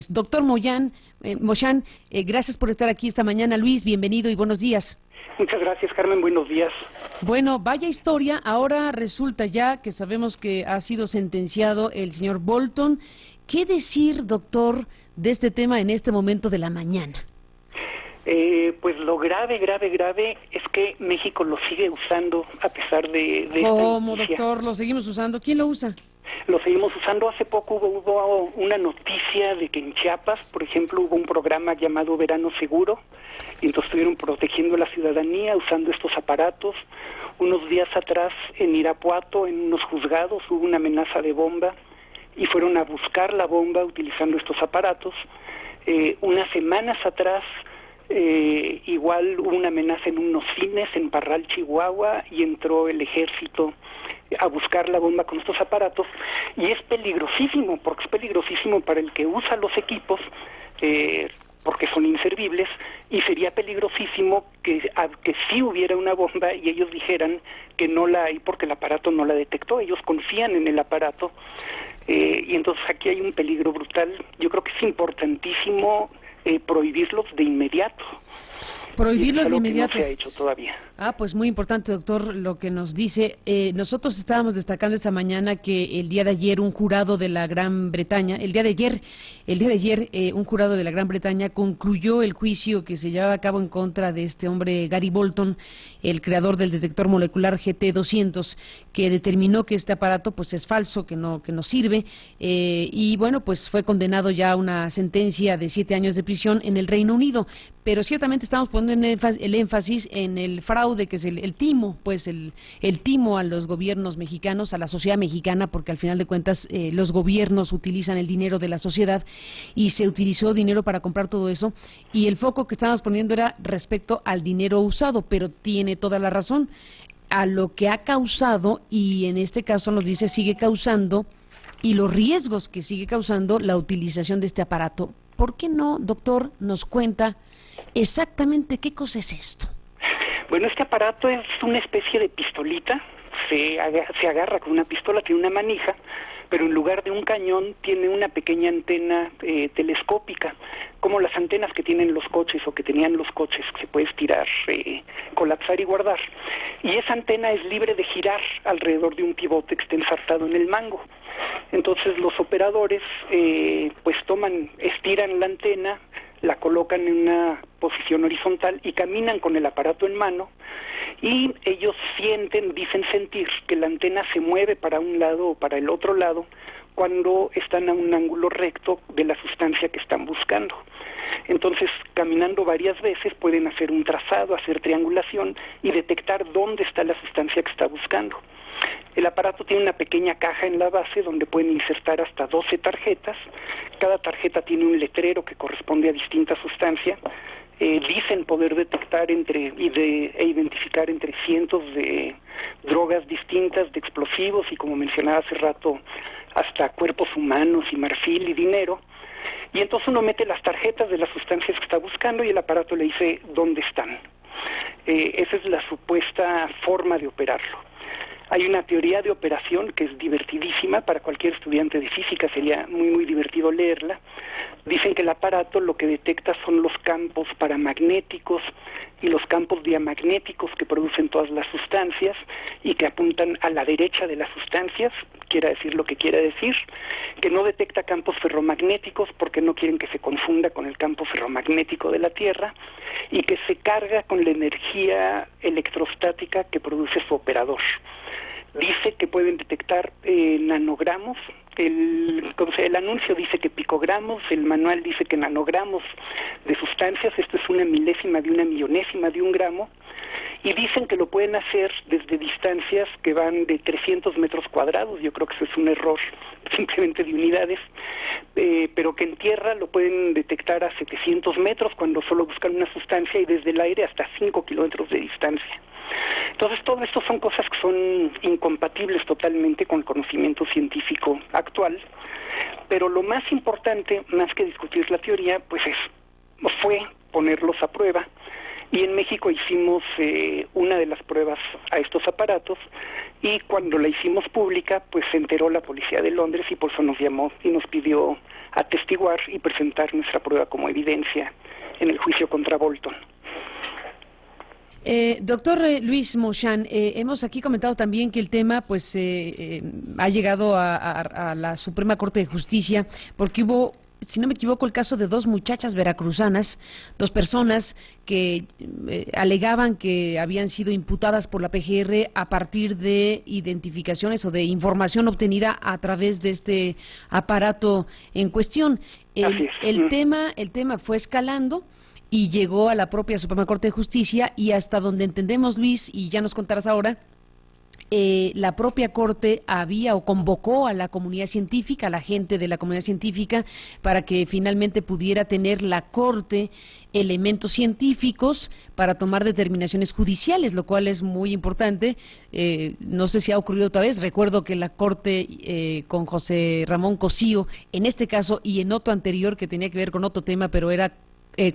Doctor Moyán, gracias por estar aquí esta mañana. Luis, bienvenido y buenos días. Muchas gracias, Carmen, buenos días. Bueno, vaya historia, ahora resulta ya que sabemos que ha sido sentenciado el señor Bolton. ¿Qué decir, doctor, de este tema en este momento de la mañana? Pues lo grave es que México lo sigue usando a pesar de ¿Cómo, esta noticia. doctor? ¿Lo seguimos usando? ¿Quién lo usa? Lo seguimos usando. Hace poco hubo una noticia de que en Chiapas, por ejemplo, hubo un programa llamado Verano Seguro, y entonces estuvieron protegiendo a la ciudadanía usando estos aparatos. Unos días atrás, en Irapuato, en unos juzgados, hubo una amenaza de bomba, y fueron a buscar la bomba utilizando estos aparatos. Unas semanas atrás, igual hubo una amenaza en unos cines en Parral, Chihuahua, y entró el ejército a buscar la bomba con estos aparatos, y es peligrosísimo, porque es peligrosísimo para el que usa los equipos, porque son inservibles, y sería peligrosísimo que sí hubiera una bomba y ellos dijeran que no la hay porque el aparato no la detectó. Ellos confían en el aparato, y entonces aquí hay un peligro brutal. Yo creo que es importantísimo prohibirlos de inmediato. Prohibirlos de inmediato. Que no se ha hecho todavía. Pues muy importante, doctor, lo que nos dice. Nosotros estábamos destacando esta mañana que el día de ayer un jurado de la Gran Bretaña, un jurado de la Gran Bretaña concluyó el juicio que se llevaba a cabo en contra de este hombre Gary Bolton, el creador del detector molecular GT200, que determinó que este aparato pues es falso, que no sirve, y bueno, pues fue condenado ya a una sentencia de 7 años de prisión en el Reino Unido. Pero ciertamente estamos poniendo el énfasis en el fraude, que es el timo, pues el timo a los gobiernos mexicanos, a la sociedad mexicana, porque al final de cuentas los gobiernos utilizan el dinero de la sociedad y se utilizó dinero para comprar todo eso, y el foco que estábamos poniendo era respecto al dinero usado, pero tiene toda la razón, a lo que ha causado, y en este caso nos dice sigue causando, y los riesgos que sigue causando la utilización de este aparato. ¿Por qué no, doctor, nos cuenta exactamente qué cosa es esto? Bueno, este aparato es una especie de pistolita, se agarra con una pistola, tiene una manija, pero en lugar de un cañón tiene una pequeña antena telescópica, como las antenas que tienen los coches o que tenían los coches, que se puede estirar, colapsar y guardar. Y esa antena es libre de girar alrededor de un pivote que está ensartado en el mango. Entonces los operadores pues estiran la antena, la colocan en una posición horizontal y caminan con el aparato en mano, y ellos dicen sentir que la antena se mueve para un lado o para el otro lado cuando están a un ángulo recto de la sustancia que están buscando. Entonces, caminando varias veces pueden hacer un trazado, hacer triangulación y detectar dónde está la sustancia que está buscando. El aparato tiene una pequeña caja en la base donde pueden insertar hasta 12 tarjetas. Cada tarjeta tiene un letrero que corresponde a distinta sustancia. Dicen poder detectar e identificar entre cientos de drogas distintas, de explosivos y, como mencionaba hace rato, hasta cuerpos humanos y marfil y dinero. Y entonces uno mete las tarjetas de las sustancias que está buscando y el aparato le dice dónde están. Esa es la supuesta forma de operarlo. Hay una teoría de operación que es divertidísima, para cualquier estudiante de física sería muy divertido leerla. Dicen que el aparato lo que detecta son los campos paramagnéticos y los campos diamagnéticos que producen todas las sustancias y que apuntan a la derecha de las sustancias, quiera decir lo que quiera decir, que no detecta campos ferromagnéticos porque no quieren que se confunda con el campo ferromagnético de la Tierra, y que se carga con la energía electrostática que produce su operador. Dice que pueden detectar nanogramos, el anuncio dice que picogramos, el manual dice que nanogramos de sustancias. Esto es una milésima de una millonésima de un gramo, y dicen que lo pueden hacer desde distancias que van de 300 metros cuadrados. Yo creo que eso es un error simplemente de unidades, pero que en tierra lo pueden detectar a 700 metros cuando solo buscan una sustancia, y desde el aire hasta 5 kilómetros de distancia. Entonces, todo esto son cosas que son incompatibles totalmente con el conocimiento científico actual, pero lo más importante, más que discutir la teoría, pues fue ponerlos a prueba, Y en México hicimos una de las pruebas a estos aparatos, y cuando la hicimos pública, pues se enteró la policía de Londres y por eso nos llamó y nos pidió atestiguar y presentar nuestra prueba como evidencia en el juicio contra Bolton. Doctor Luis Moshán, hemos aquí comentado también que el tema pues ha llegado a la Suprema Corte de Justicia porque hubo, si no me equivoco, el caso de dos muchachas veracruzanas, dos personas que alegaban que habían sido imputadas por la PGR a partir de identificaciones o de información obtenida a través de este aparato en cuestión. El tema fue escalando y llegó a la propia Suprema Corte de Justicia, y hasta donde entendemos, Luis, y ya nos contarás ahora, la propia Corte había o convocó a la comunidad científica, a la gente de la comunidad científica, para que finalmente pudiera tener la Corte elementos científicos para tomar determinaciones judiciales, lo cual es muy importante. No sé si ha ocurrido otra vez. Recuerdo que la Corte con José Ramón Cosío, en este caso y en otro anterior que tenía que ver con otro tema, pero era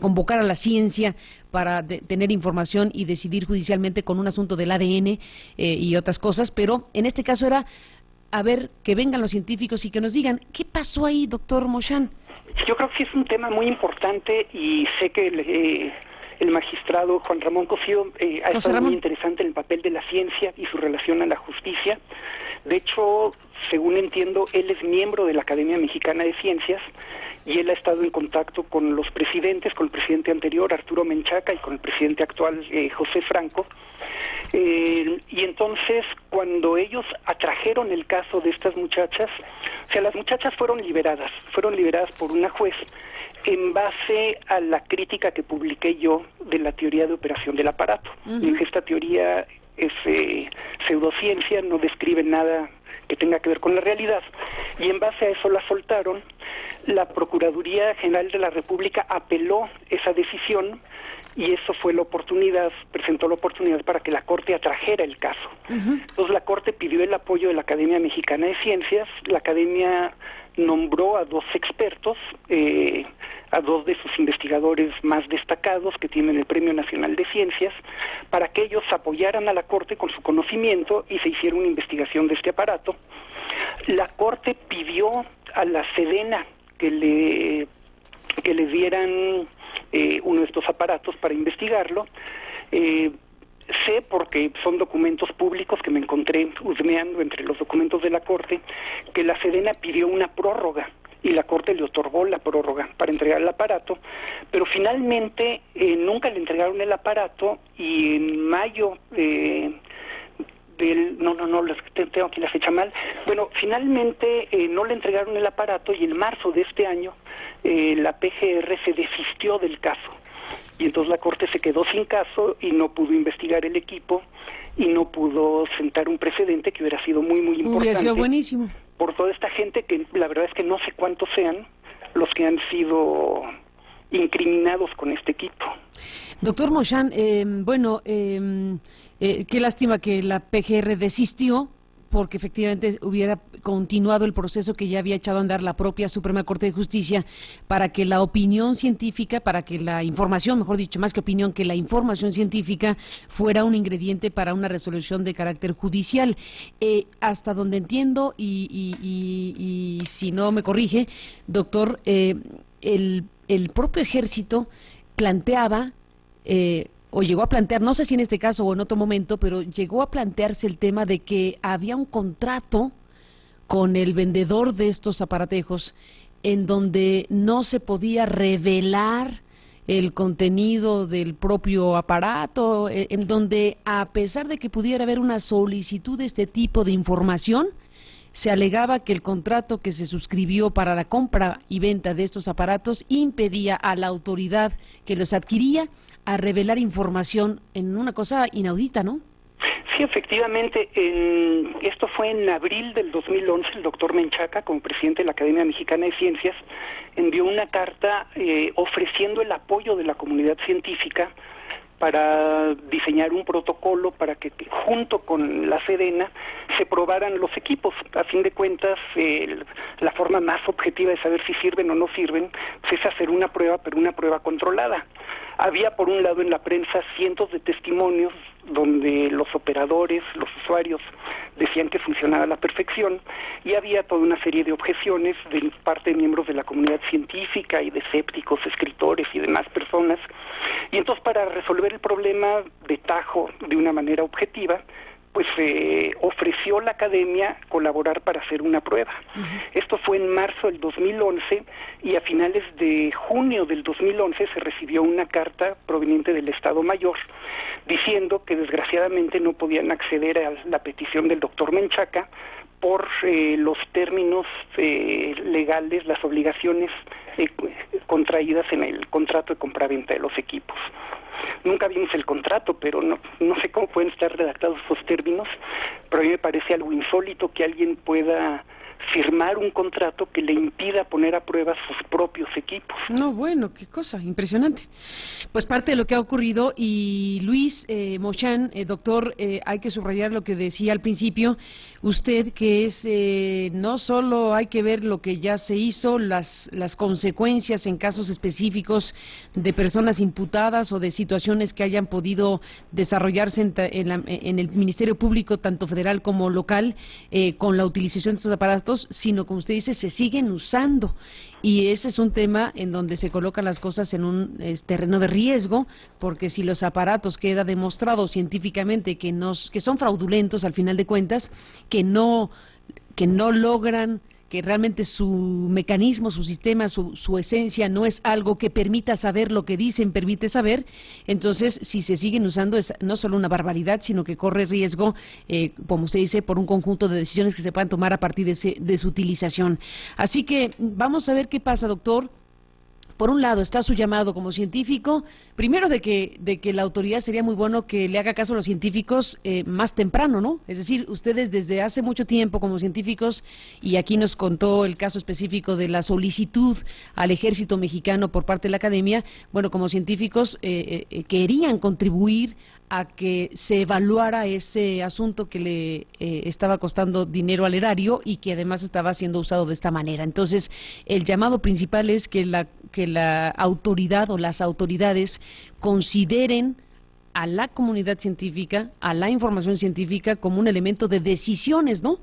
convocar a la ciencia para tener información y decidir judicialmente con un asunto del ADN y otras cosas, pero en este caso era a ver que vengan los científicos y que nos digan qué pasó ahí, doctor Moshán. Yo creo que es un tema muy importante y sé que el magistrado Juan Ramón Cosío ha estado muy interesante en el papel de la ciencia y su relación a la justicia. De hecho, según entiendo, él es miembro de la Academia Mexicana de Ciencias y él ha estado en contacto con los presidentes, con el presidente anterior, Arturo Menchaca, y con el presidente actual, José Franco. Y entonces, cuando ellos atrajeron el caso de estas muchachas, o sea, las muchachas fueron liberadas por una juez en base a la crítica que publiqué yo de la teoría de operación del aparato. Esta teoría es pseudociencia, no describe nada que tenga que ver con la realidad, y en base a eso la soltaron. La Procuraduría General de la República apeló esa decisión y eso fue la oportunidad, presentó la oportunidad para que la Corte atrajera el caso. Entonces la Corte pidió el apoyo de la Academia Mexicana de Ciencias, la Academia nombró a dos expertos, a dos de sus investigadores más destacados que tienen el Premio Nacional de Ciencias, para que ellos apoyaran a la Corte con su conocimiento y se hiciera una investigación de este aparato. La Corte pidió a la Sedena que le dieran uno de estos aparatos para investigarlo. Sé, porque son documentos públicos que me encontré husmeando entre los documentos de la Corte, que la Sedena pidió una prórroga y la Corte le otorgó la prórroga para entregar el aparato, pero finalmente nunca le entregaron el aparato, y en mayo tengo aquí la fecha mal. Bueno, finalmente no le entregaron el aparato, y en marzo de este año la PGR se desistió del caso. Y entonces la Corte se quedó sin caso y no pudo investigar el equipo y no pudo sentar un precedente que hubiera sido muy, muy importante. Hubiera sido buenísimo. Por toda esta gente que la verdad es que no sé cuántos sean los que han sido incriminados con este equipo. Doctor Moshán, qué lástima que la PGR desistió, porque efectivamente hubiera continuado el proceso que ya había echado a andar la propia Suprema Corte de Justicia para que la opinión científica, para que la información, mejor dicho, más que opinión, que la información científica fuera un ingrediente para una resolución de carácter judicial. Hasta donde entiendo, y si no me corrige, doctor, el propio ejército planteaba o llegó a plantear, no sé si en este caso o en otro momento, pero llegó a plantearse el tema de que había un contrato con el vendedor de estos aparatejos en donde no se podía revelar el contenido del propio aparato, en donde a pesar de que pudiera haber una solicitud de este tipo de información, se alegaba que el contrato que se suscribió para la compra y venta de estos aparatos impedía a la autoridad que los adquiría a revelar información, en una cosa inaudita, ¿no? Sí, efectivamente, esto fue en abril del 2011, el doctor Menchaca, como presidente de la Academia Mexicana de Ciencias, envió una carta ofreciendo el apoyo de la comunidad científica para diseñar un protocolo para que junto con la Sedena se probaran los equipos. A fin de cuentas, la forma más objetiva de saber si sirven o no sirven pues es hacer una prueba, pero una prueba controlada. Había por un lado en la prensa cientos de testimonios donde los operadores, los usuarios decían que funcionaba a la perfección, y había toda una serie de objeciones de parte de miembros de la comunidad científica y de escépticos, escritores y demás personas. Y entonces, para resolver el problema de tajo de una manera objetiva, pues ofreció la academia colaborar para hacer una prueba. Esto fue en marzo del 2011, y a finales de junio del 2011 se recibió una carta proveniente del Estado Mayor diciendo que desgraciadamente no podían acceder a la petición del doctor Menchaca por los términos legales, las obligaciones contraídas en el contrato de compraventa de los equipos. Nunca vimos el contrato, pero no sé cómo pueden estar redactados esos términos, pero a mí me parece algo insólito que alguien pueda firmar un contrato que le impida poner a prueba sus propios equipos. No, bueno, qué cosa, impresionante. Pues parte de lo que ha ocurrido. Y Luis Mochán, doctor, hay que subrayar lo que decía al principio usted, que es no solo hay que ver lo que ya se hizo, las consecuencias en casos específicos de personas imputadas o de situaciones que hayan podido desarrollarse en el Ministerio Público, tanto federal como local, con la utilización de estos aparatos, sino, como usted dice, se siguen usando. Y ese es un tema en donde se colocan las cosas en un terreno de riesgo, porque si los aparatos queda demostrado científicamente que son fraudulentos al final de cuentas, que no logran, que realmente su mecanismo, su sistema, su esencia no es algo que permita saber lo que dicen, permite saber, entonces si se siguen usando es no solo una barbaridad, sino que corre riesgo, como usted dice, por un conjunto de decisiones que se puedan tomar a partir de su utilización. Así que vamos a ver qué pasa, doctor. Por un lado está su llamado como científico, primero de que la autoridad sería muy bueno que le haga caso a los científicos más temprano, ¿no? Es decir, ustedes desde hace mucho tiempo como científicos, y aquí nos contó el caso específico de la solicitud al ejército mexicano por parte de la academia, bueno, como científicos querían contribuir a que se evaluara ese asunto que le estaba costando dinero al erario y que además estaba siendo usado de esta manera. Entonces, el llamado principal es que la autoridad o las autoridades consideren a la comunidad científica, a la información científica como un elemento de decisiones, ¿no?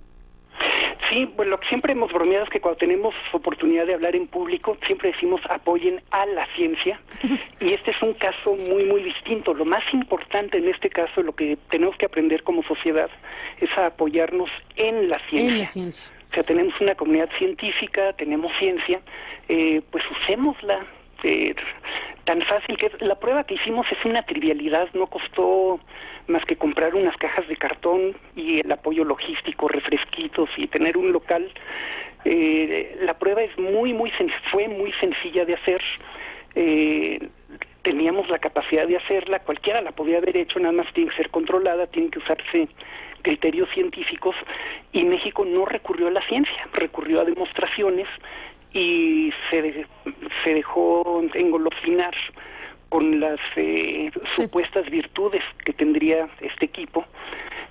Sí, bueno, lo que siempre hemos bromeado es que cuando tenemos oportunidad de hablar en público, siempre decimos apoyen a la ciencia, y este es un caso muy, muy distinto. Lo más importante en este caso, lo que tenemos que aprender como sociedad, es a apoyarnos en la ciencia. En la ciencia. O sea, tenemos una comunidad científica, tenemos ciencia, pues usémosla. Tan fácil que es. La prueba que hicimos es una trivialidad, no costó más que comprar unas cajas de cartón y el apoyo logístico, refresquitos y tener un local. La prueba es fue muy sencilla de hacer. Teníamos la capacidad de hacerla, cualquiera la podía haber hecho, nada más tiene que ser controlada, tienen que usarse criterios científicos, y México no recurrió a la ciencia, recurrió a demostraciones y se dejó engolosinar con las supuestas virtudes que tendría este equipo,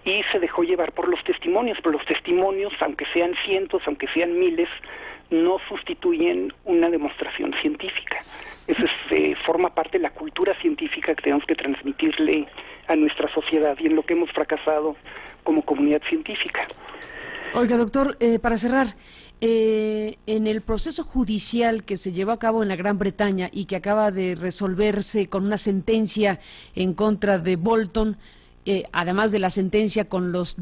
y se dejó llevar por los testimonios, pero los testimonios, aunque sean cientos, aunque sean miles, no sustituyen una demostración científica. Eso forma parte de la cultura científica que tenemos que transmitirle a nuestra sociedad, y en lo que hemos fracasado como comunidad científica. Oiga, doctor, para cerrar, en el proceso judicial que se llevó a cabo en la Gran Bretaña y que acaba de resolverse con una sentencia en contra de Bolton, además de la sentencia con los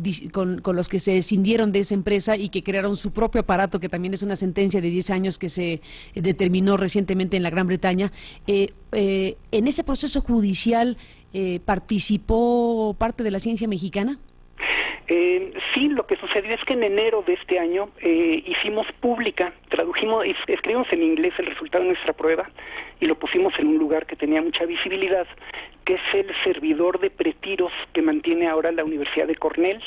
que se escindieron de esa empresa y que crearon su propio aparato, que también es una sentencia de 10 años que se determinó recientemente en la Gran Bretaña, ¿en ese proceso judicial participó parte de la ciencia mexicana? Sí, lo que sucedió es que en enero de este año hicimos pública, escribimos en inglés el resultado de nuestra prueba y lo pusimos en un lugar que tenía mucha visibilidad, que es el servidor de pretiros que mantiene ahora la Universidad de Cornell,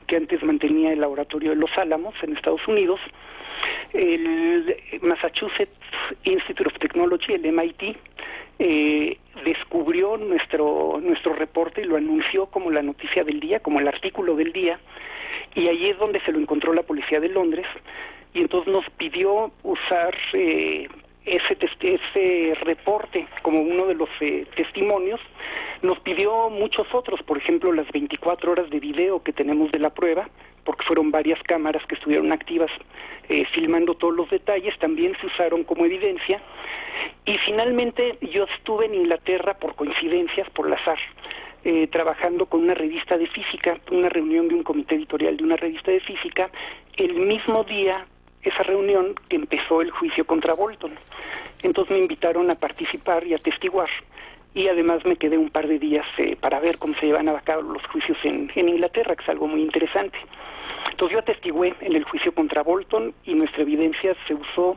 que antes mantenía el Laboratorio de Los Álamos en Estados Unidos. El Massachusetts Institute of Technology, el MIT, descubrió nuestro reporte y lo anunció como la noticia del día, como el artículo del día, y allí es donde se lo encontró la policía de Londres, y entonces nos pidió usar ese reporte como uno de los testimonios, nos pidió muchos otros, por ejemplo, las 24 horas de video que tenemos de la prueba, porque fueron varias cámaras que estuvieron activas filmando todos los detalles, también se usaron como evidencia. Y finalmente yo estuve en Inglaterra por coincidencias, por el azar, trabajando con una revista de física, una reunión de un comité editorial de una revista de física, el mismo día, esa reunión, que empezó el juicio contra Bolton. Entonces me invitaron a participar y a testiguar, y además me quedé un par de días para ver cómo se llevan a cabo los juicios en Inglaterra, que es algo muy interesante. Entonces yo atestigué en el juicio contra Bolton, y nuestra evidencia se usó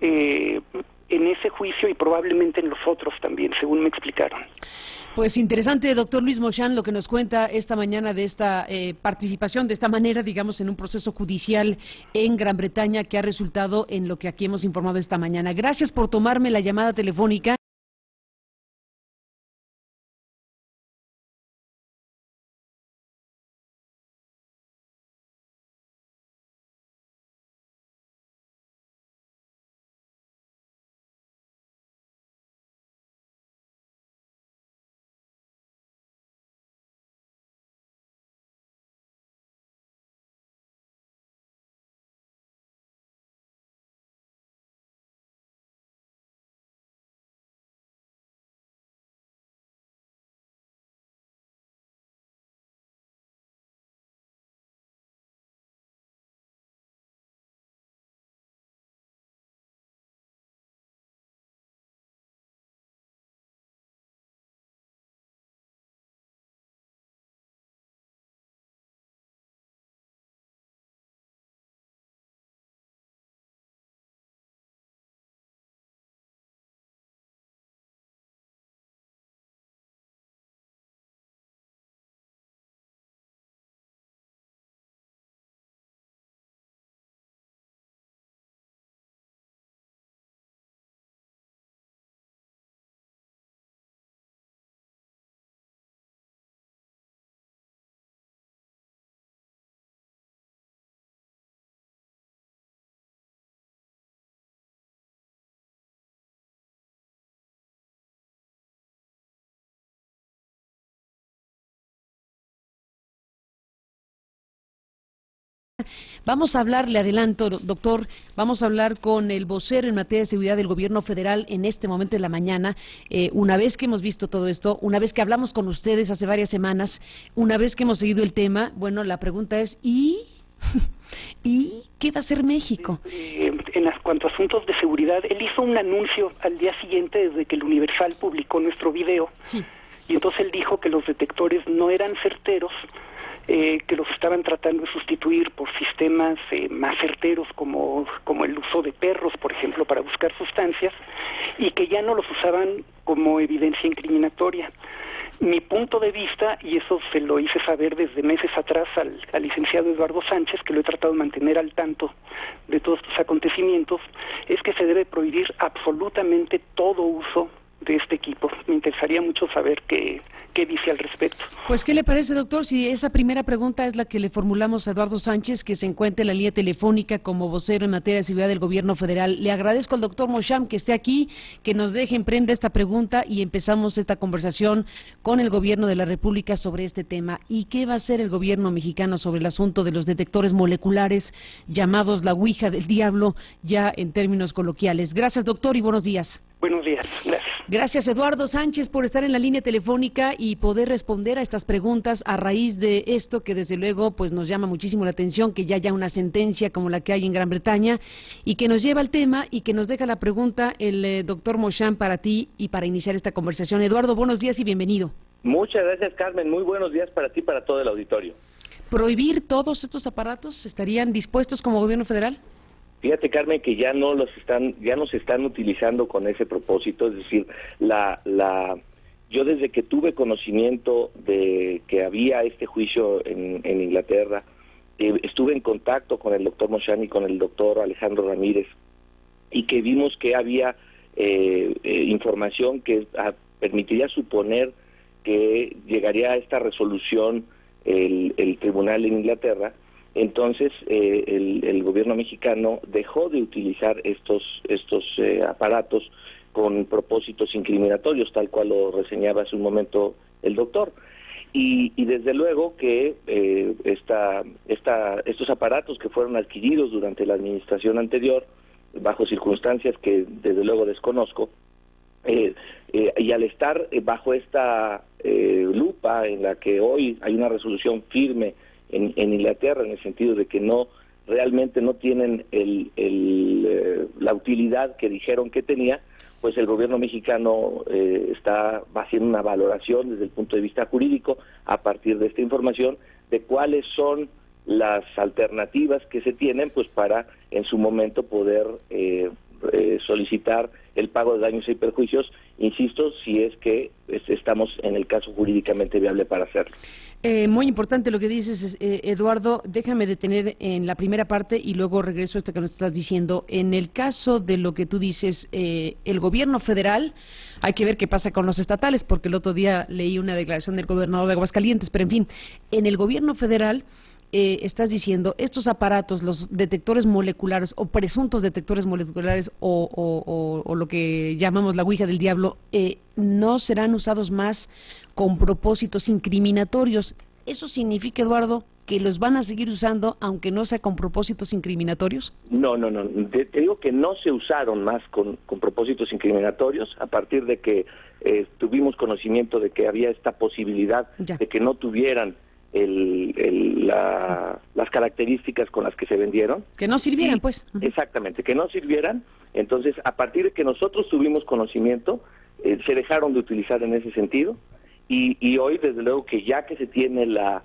en ese juicio y probablemente en los otros también, según me explicaron. Pues interesante, doctor Luis Moshán, lo que nos cuenta esta mañana de esta participación, de esta manera, digamos, en un proceso judicial en Gran Bretaña que ha resultado en lo que aquí hemos informado esta mañana. Gracias por tomarme la llamada telefónica. Vamos a hablar, le adelanto, doctor, vamos a hablar con el vocero en materia de seguridad del gobierno federal en este momento de la mañana. Una vez que hemos visto todo esto, una vez que hablamos con ustedes hace varias semanas, una vez que hemos seguido el tema, bueno, la pregunta es, ¿y qué va a hacer México? En cuanto a asuntos de seguridad, él hizo un anuncio al día siguiente desde que el Universal publicó nuestro video. Sí. Y entonces él dijo que los detectores no eran certeros, que los estaban tratando de sustituir por sistemas más certeros como el uso de perros, por ejemplo, para buscar sustancias, y que ya no los usaban como evidencia incriminatoria. Mi punto de vista, y eso se lo hice saber desde meses atrás al licenciado Eduardo Sánchez, que lo he tratado de mantener al tanto de todos estos acontecimientos, es que se debe prohibir absolutamente todo uso de este equipo. Me interesaría mucho saber qué dice al respecto. Pues, ¿qué le parece, doctor? Si esa primera pregunta es la que le formulamos a Eduardo Sánchez, que se encuentra en la línea telefónica como vocero en materia de seguridad del gobierno federal. Le agradezco al doctor Moshán que esté aquí, que nos deje en prenda esta pregunta y empezamos esta conversación con el gobierno de la República sobre este tema. ¿Y qué va a hacer el gobierno mexicano sobre el asunto de los detectores moleculares llamados la Ouija del diablo, ya en términos coloquiales? Gracias, doctor, y buenos días. Buenos días, gracias. Gracias, Eduardo Sánchez, por estar en la línea telefónica y poder responder a estas preguntas a raíz de esto que desde luego pues nos llama muchísimo la atención, que ya haya una sentencia como la que hay en Gran Bretaña y que nos lleva al tema y que nos deja la pregunta el doctor Moshán para ti y para iniciar esta conversación. Eduardo, buenos días y bienvenido. Muchas gracias, Carmen. Muy buenos días para ti y para todo el auditorio. ¿Prohibir todos estos aparatos? ¿Estarían dispuestos como gobierno federal? Fíjate, Carmen, que ya no se están utilizando con ese propósito, es decir, yo desde que tuve conocimiento de que había este juicio en Inglaterra, estuve en contacto con el doctor Moshán y con el doctor Alejandro Ramírez, y que vimos que había información que permitiría suponer que llegaría a esta resolución el tribunal en Inglaterra, entonces el gobierno mexicano dejó de utilizar estos aparatos con propósitos incriminatorios, tal cual lo reseñaba hace un momento el doctor. Y desde luego que estos aparatos que fueron adquiridos durante la administración anterior, bajo circunstancias que desde luego desconozco, y al estar bajo esta lupa en la que hoy hay una resolución firme en Inglaterra, en el sentido de que realmente no tienen la utilidad que dijeron que tenía, pues el gobierno mexicano está haciendo una valoración desde el punto de vista jurídico a partir de esta información de cuáles son las alternativas que se tienen pues para en su momento poder solicitar el pago de daños y perjuicios, insisto, si es que estamos en el caso jurídicamente viable para hacerlo. Muy importante lo que dices, Eduardo. Déjame detener en la primera parte y luego regreso a esto que nos estás diciendo. En el caso de lo que tú dices, el gobierno federal, hay que ver qué pasa con los estatales, porque el otro día leí una declaración del gobernador de Aguascalientes, pero en fin, en el gobierno federal estás diciendo, estos aparatos, los detectores moleculares o presuntos detectores moleculares o lo que llamamos la ouija del diablo, no serán usados más con propósitos incriminatorios. ¿Eso significa, Eduardo, que los van a seguir usando aunque no sea con propósitos incriminatorios? No. Te digo que no se usaron más con propósitos incriminatorios a partir de que tuvimos conocimiento de que había esta posibilidad de que no tuvieran las características con las que se vendieron. Que no sirvieran, pues. Exactamente, que no sirvieran. Entonces, a partir de que nosotros tuvimos conocimiento, se dejaron de utilizar en ese sentido. Y hoy, desde luego, que ya que se tiene la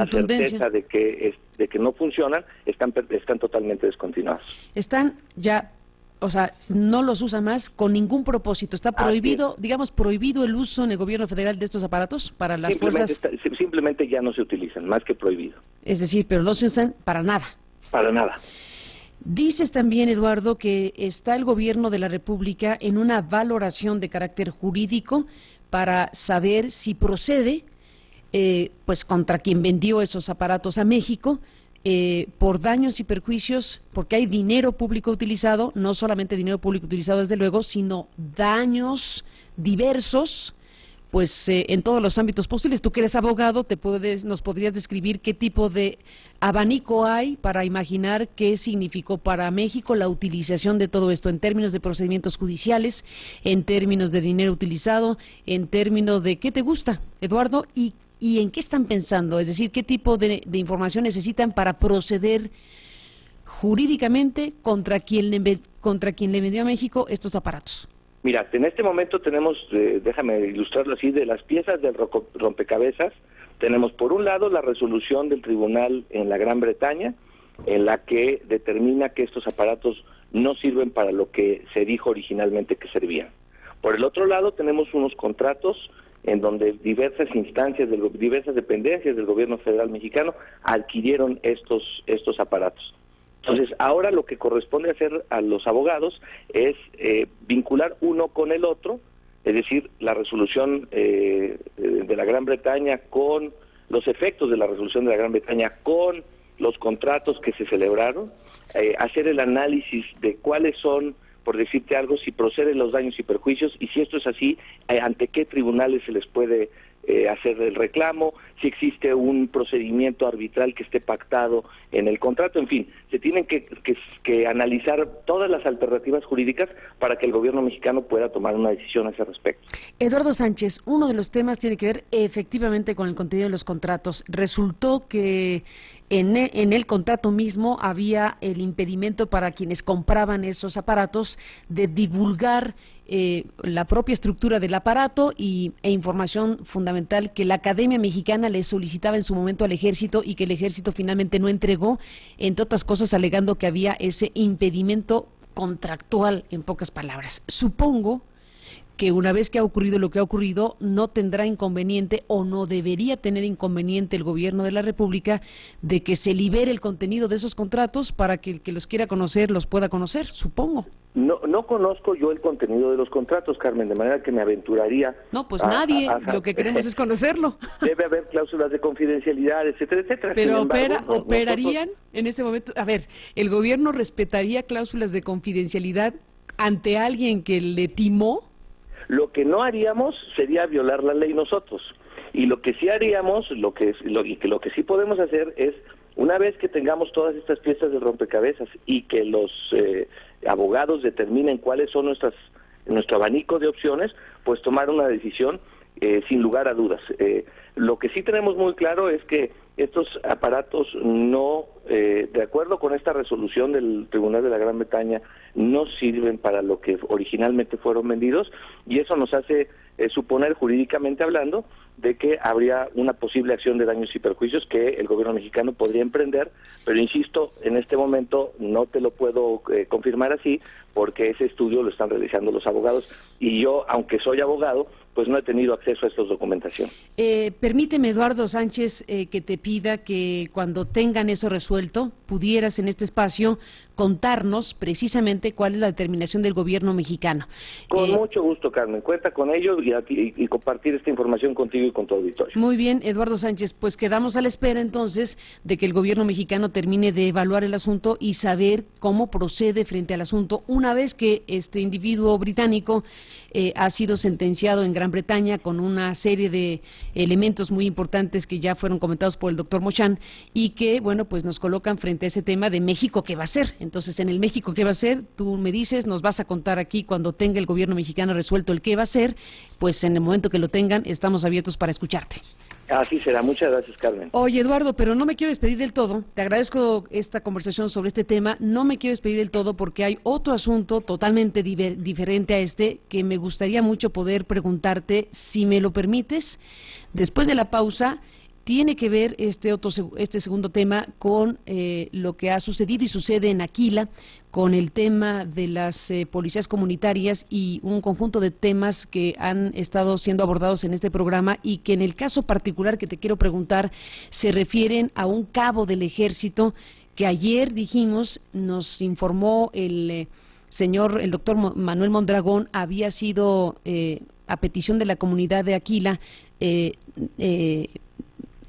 certeza de que no funcionan, están totalmente descontinuados. Están ya, o sea, no los usa más con ningún propósito. Está prohibido, prohibido el uso en el gobierno federal de estos aparatos para las fuerzas. Simplemente ya no se utilizan, más que prohibido. Es decir, pero no se usan para nada. Para nada. Dices también, Eduardo, que está el gobierno de la República en una valoración de carácter jurídico para saber si procede, pues contra quien vendió esos aparatos a México, por daños y perjuicios, porque hay dinero público utilizado, no solamente dinero público utilizado desde luego, sino daños diversos, pues en todos los ámbitos posibles. Tú que eres abogado, nos podrías describir qué tipo de abanico hay para imaginar qué significó para México la utilización de todo esto, en términos de procedimientos judiciales, en términos de dinero utilizado, en términos de qué te gusta, Eduardo, y en qué están pensando, es decir, qué tipo de información necesitan para proceder jurídicamente contra quien le vendió a México estos aparatos. Mira, en este momento tenemos, déjame ilustrarlo así, de las piezas del rompecabezas, tenemos por un lado la resolución del tribunal en la Gran Bretaña, en la que determina que estos aparatos no sirven para lo que se dijo originalmente que servían. Por el otro lado tenemos unos contratos en donde diversas instancias, diversas dependencias del gobierno federal mexicano adquirieron estos aparatos. Entonces, ahora lo que corresponde hacer a los abogados es vincular uno con el otro, es decir, la resolución de la Gran Bretaña con los efectos de la resolución de la Gran Bretaña con los contratos que se celebraron, hacer el análisis de cuáles son, por decirte algo, si proceden los daños y perjuicios, y si esto es así, ante qué tribunales se les puede hacer el reclamo, si existe un procedimiento arbitral que esté pactado en el contrato, en fin, se tienen que analizar todas las alternativas jurídicas para que el gobierno mexicano pueda tomar una decisión a ese respecto. Eduardo Sánchez, uno de los temas tiene que ver efectivamente con el contenido de los contratos. Resultó que en el contrato mismo había el impedimento para quienes compraban esos aparatos de divulgar la propia estructura del aparato e información fundamental que la Academia Mexicana le solicitaba en su momento al Ejército y que el Ejército finalmente no entregó, entre otras cosas alegando que había ese impedimento contractual, en pocas palabras. Supongo que una vez que ha ocurrido lo que ha ocurrido, no tendrá inconveniente o no debería tener inconveniente el gobierno de la República de que se libere el contenido de esos contratos para que el que los quiera conocer los pueda conocer, supongo. No conozco yo el contenido de los contratos, Carmen, de manera que me aventuraría... No, pues nadie, lo que queremos es conocerlo. Debe haber cláusulas de confidencialidad, etcétera, etcétera. Pero Sin embargo, operarían en ese momento, a ver, ¿el gobierno respetaría cláusulas de confidencialidad ante alguien que le timó? Lo que no haríamos sería violar la ley nosotros. Y lo que sí haríamos, lo que sí podemos hacer es, una vez que tengamos todas estas piezas de rompecabezas y que los abogados determinen cuáles son nuestro abanico de opciones, pues tomar una decisión sin lugar a dudas. Lo que sí tenemos muy claro es que estos aparatos no, de acuerdo con esta resolución del Tribunal de la Gran Bretaña, no sirven para lo que originalmente fueron vendidos, y eso nos hace suponer, jurídicamente hablando, de que habría una posible acción de daños y perjuicios que el gobierno mexicano podría emprender, pero insisto, en este momento no te lo puedo confirmar así, porque ese estudio lo están realizando los abogados, y yo, aunque soy abogado, pues no he tenido acceso a esta documentación. Permíteme, Eduardo Sánchez, que te pida que cuando tengan eso resuelto, pudieras en este espacio contarnos precisamente cuál es la determinación del gobierno mexicano. Con mucho gusto, Carmen, cuenta con ello y compartir esta información contigo y con tu auditorio. Muy bien, Eduardo Sánchez, pues quedamos a la espera entonces de que el gobierno mexicano termine de evaluar el asunto y saber cómo procede frente al asunto una vez que este individuo británico ha sido sentenciado en Gran Bretaña con una serie de elementos muy importantes que ya fueron comentados por el doctor Mochán y que, bueno, pues nos colocan frente a ese tema de México, ¿qué va a ser? Entonces, en el México, ¿qué va a ser? Tú me dices, nos vas a contar aquí cuando tenga el gobierno mexicano resuelto el qué va a ser, pues en el momento que lo tengan, estamos abiertos para escucharte. Así será, muchas gracias, Carmen. Oye, Eduardo, pero no me quiero despedir del todo, te agradezco esta conversación sobre este tema, no me quiero despedir del todo porque hay otro asunto totalmente diferente a este que me gustaría mucho poder preguntarte, si me lo permites, después de la pausa. Tiene que ver este segundo tema con lo que ha sucedido y sucede en Aquila, con el tema de las policías comunitarias y un conjunto de temas que han estado siendo abordados en este programa y que en el caso particular que te quiero preguntar se refieren a un cabo del ejército que ayer dijimos, nos informó el doctor Manuel Mondragón, había sido a petición de la comunidad de Aquila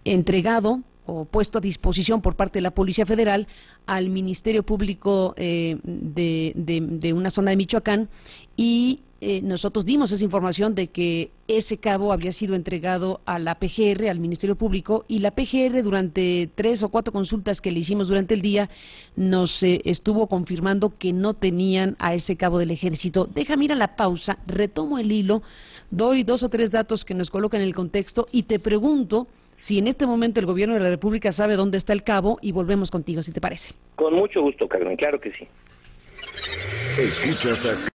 entregado o puesto a disposición por parte de la Policía Federal al Ministerio Público de una zona de Michoacán y nosotros dimos esa información de que ese cabo había sido entregado a la PGR, al Ministerio Público, y la PGR durante 3 o 4 consultas que le hicimos durante el día nos estuvo confirmando que no tenían a ese cabo del ejército. Déjame ir a la pausa, retomo el hilo, doy 2 o 3 datos que nos colocan en el contexto y te pregunto si en este momento el gobierno de la República sabe dónde está el cabo y volvemos contigo, si te parece. Con mucho gusto, Carmen, claro que sí. Escuchas a